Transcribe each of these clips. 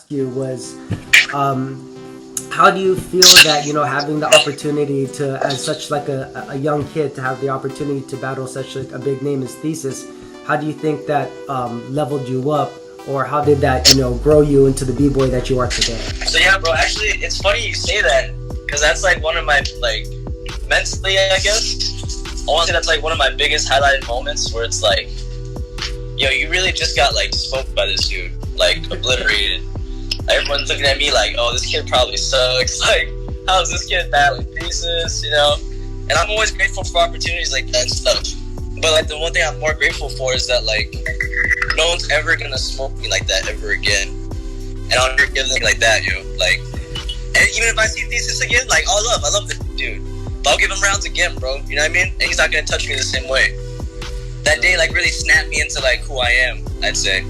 ask you was, how do you feel that, you know, having the opportunity to, as such like a young kid, to have the opportunity to battle such like a big name as Thesis, how do you think that leveled you up, or how did that, you know, grow you into the b-boy that you are today? So yeah, bro, actually, it's funny you say that, because that's like one of my, like, mentally, I guess, I want to say that's like one of my biggest highlighted moments, where it's like, yo, you really just got like smoked by this dude, like obliterated. Everyone's looking at me like, oh, this kid probably sucks. Like, how's this kid battling Thesis, you know? And I'm always grateful for opportunities like that and stuff. But like the one thing I'm more grateful for is that like no one's ever gonna smoke me like that ever again. And I'll never give them like that, yo. Like, and even if I see Thesis again, like all love, I love this dude. But I'll give him rounds again, bro. You know what I mean? And he's not gonna touch me the same way. That day like really snapped me into like who I am, I'd say.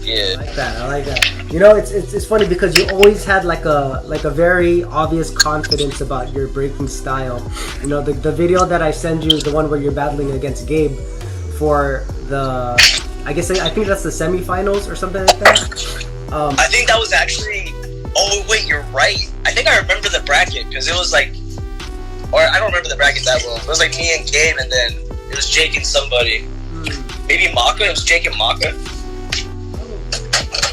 Yeah. I like that. You know, it's funny because you always had like a very obvious confidence about your breaking style. You know, the video that I send you, the one where you're battling against Gabe for the, I think that's the semifinals or something like that. I think that was actually, oh wait, you're right. I think I remember the bracket, because it was like, or I don't remember the bracket that well. It was like me and Gabe, and then it was Jake and somebody. Maybe Maka. It was Jake and Maka.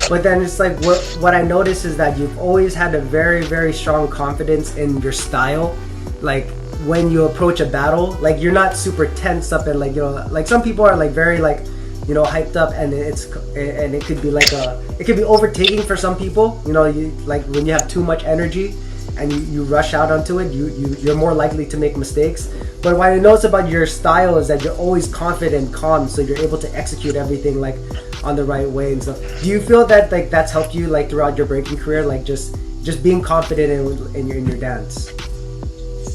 But then it's like, what I noticed is that you've always had a very, very strong confidence in your style. Like when you approach a battle, like you're not super tense up and like, you know, like some people are like very like, you know, hyped up, and it could be like it could be overtaking for some people. You know, you like when you have too much energy and you rush out onto it, you're more likely to make mistakes. But what I notice about your style is that you're always confident and calm, so you're able to execute everything like on the right way and stuff. Do you feel that like that's helped you like throughout your breaking career, like just being confident in your dance?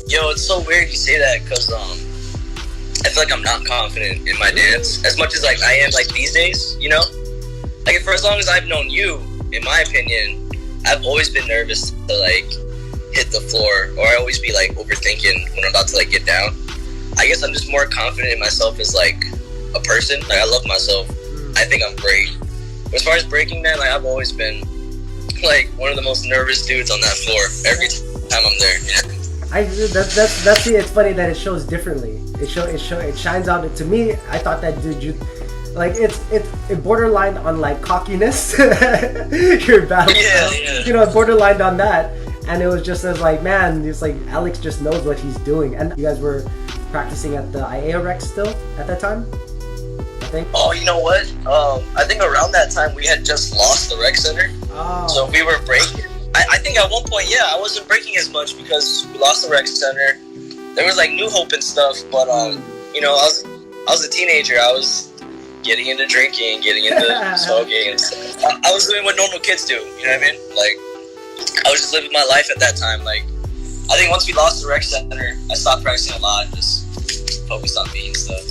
Yo, it's so weird you say that, because I feel like I'm not confident in my dance as much as like I am like these days, you know? Like for as long as I've known you, in my opinion, I've always been nervous to like hit the floor, or I always be like overthinking when I'm about to like get down. I guess I'm just more confident in myself as like a person. Like I love myself. I think I'm great. But as far as breaking, man, like I've always been like one of the most nervous dudes on that floor every time I'm there. Yeah. That's it's funny that it shows differently. It shines out. To me, I thought that dude, like it borderline on like cockiness. Your battle, yeah. You know, it borderlined on that, and it was just as like, man, it's like Alex just knows what he's doing. And you guys were practicing at the Aiea rec still at that time, I think. Oh, you know what? I think around that time we had just lost the rec center, so we were breaking. I think at one point, yeah, I wasn't breaking as much because we lost the rec center. There was like New Hope and stuff, but you know, I was a teenager. I was getting into drinking, getting into smoking, and stuff. I was doing what normal kids do. You know what I mean? Like I was just living my life at that time. Like I think once we lost the rec center, I stopped practicing a lot and just focused on me and stuff.